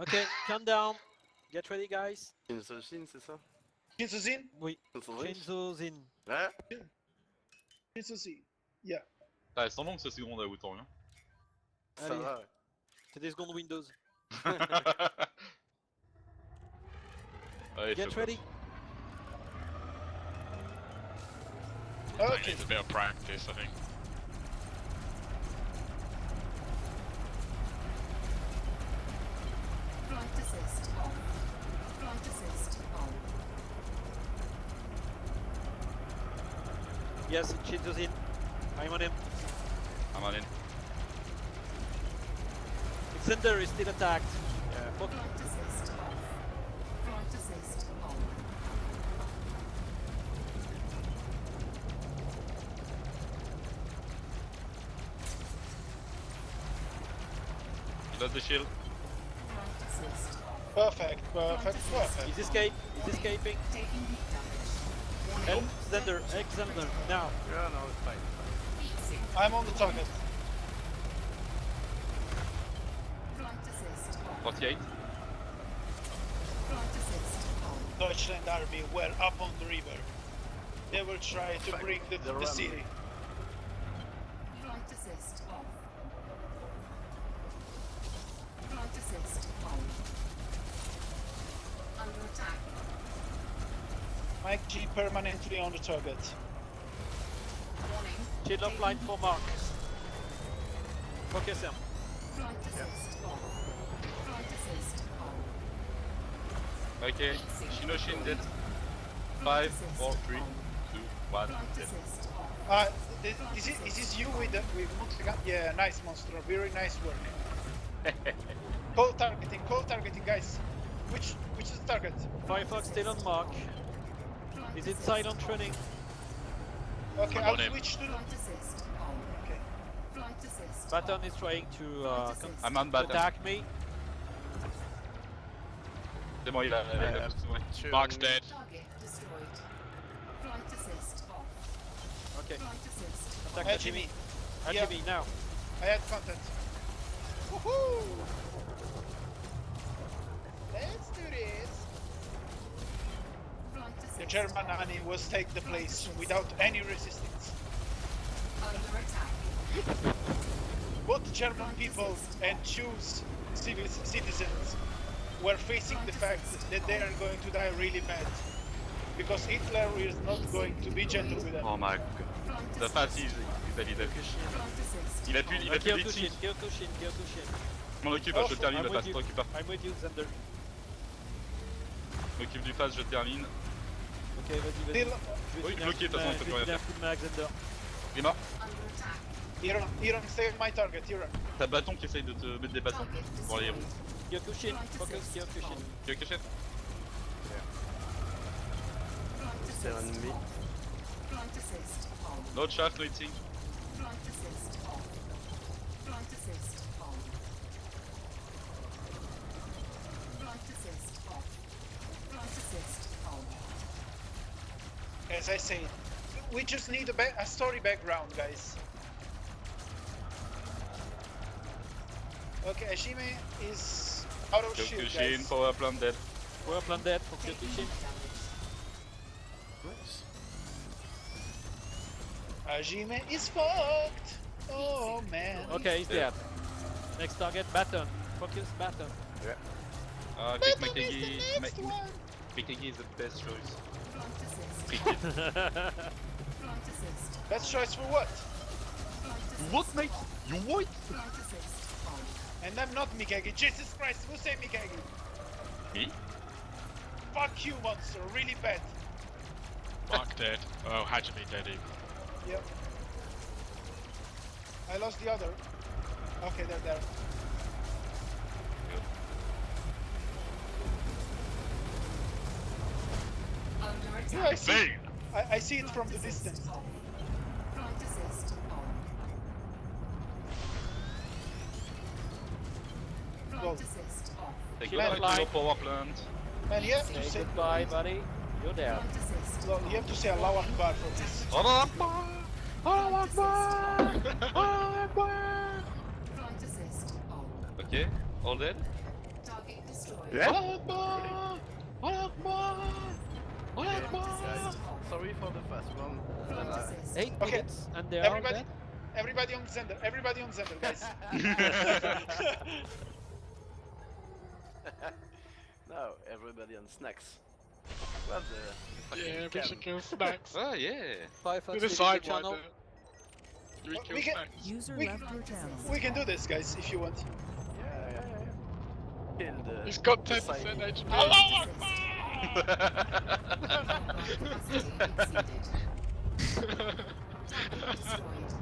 Ok, countdown. Get ready, guys. Insojin, c'est ça? Insojin? Oui. Insojin? Shenzhou-Zin. Ouais? Insojin. Yeah. Ah, elles sont longues ces secondes à autant, hein. Ça Allez. va, ouais. C'est des secondes Windows. Allez, Get fais ready. Okay. Needs a bit of practice, I think. Flight assist on. Flight assist on. Yes, Shenzhou-Zin. I'm on him. I'm on in. Xander is still attacked. Yeah, fuck. Flight assist off. Flight assist on. Il a the shield. Flight assist off. Perfect, perfect, perfect. He's escaping. Taking heat damage. Help Xander, Xander, now. Yeah, no, it's fine. Heat sink. I'm on the target. Flight assist on. 48. Flight assist on. Deutschland army were up on the river. They will try to bring the city. Flight assist off. Flight assist on. Under attack. Mike G permanently on the target. Warning. Shield offline for Mark. Focus him. Flight assist on. Flight assist on. Ok, Shinoshin dead. 5, 4, 3, 2, 1, Flight dead. assist on. Is this you with Monster? Yeah, nice monster. Very nice work. Cold targeting, guys. Which is the target? Firefox still on Mark. He's inside on training. Okay, I'm I'll on him. switch to. Flight assist on. Okay. Flight assist Baton on. is trying to I'm on button. attack me. C'est bon, il a poussé, ouais. Mark's dead. Target destroyed. Flight assist off. Okay, Flight assist on. attack Jimmy. Jimmy. Yeah. Jimmy now. I had content. Woohoo! Let's do this. Flight assist The German army was take the place without any resistance. under attack. Both German people and Jews citizens were facing the fact that they are going to die really bad. Because Hitler is not going to be gentle with them. Oh my god. Flight The assist. fast il valide. Flight assist. Il a plus de Kyokushin, bleaching. Kyokushin, Kyokushin. Je m'en occupe, je termine I'm le with fast, you. t'occupe pas. I'm with you, Xander. Je m'occupe du fast, je termine. Ok, vas-y, vas-y. Still, Je vais Oui, filer un bloqué, coup de de toute façon, main- on peut je plus vais rien filer un coup de main à Xander. Il est mort. Under attack. Iran, stay on my target, Iran. T'as bâton qui essaye de te mettre des bâtons Target pour les destroyed. héros. Kyokushin, Flight focus assist Kyokushin. on. Tu veux que j'achète? Flight C'est un assist ennemi. on. Flight assist on. No shaft, no hitting. Flight assist on. Flight assist on. Flight assist off. Flight assist on. As I said, we just need a story background, guys. Okay, Ashime is out of shield, Kyokushin, guys. power plant dead. Power plant dead for Taking Kyokushin. heat damage. Nice. Hajime is fucked. Oh man. Okay, he's dead. Next target, Baton. Focus Baton. Quick Baton is Mikegi. the next one. Mikegi is the best choice. Flight assist. Pick it. Flight assist. Best choice for what? Flight assist. What, mate? You what? Flight assist on. And I'm not Mikagi. Jesus Christ, who say Mikagi? Me? Fuck you, monster. Really bad. Mark dead. Oh, Hajime dead even. Yep. I lost the other. Okay, they're there. Under attack. Yeah, I see. Bang! I see it from the distance. Off. Flight assist on. Flight Go. assist off. Take Kill it that back to your line. power plant. Man, you have to Say say goodbye, buddy. You're dead. Flight assist well, you have to say Allahu Akbar for this. Oh, Flight assist on. Flight assist on. okay, all dead. Target destroyed. Yeah? Assist off. Sorry for the fast one. Flight assist. 8 Okay. minutes and they are Everybody, dead. everybody on Xander. Everybody on Xander, guys. No, everybody on snacks. What the Yeah, we fucking should kill snacks. Oh yeah. 5 Do and the 6 side channel. We kill We can- snacks. User We- left your channel. We can do this, guys, if you want. Yeah. Kill the. He's got the 10% side. HP. Flight capacity exceeded. Target destroyed.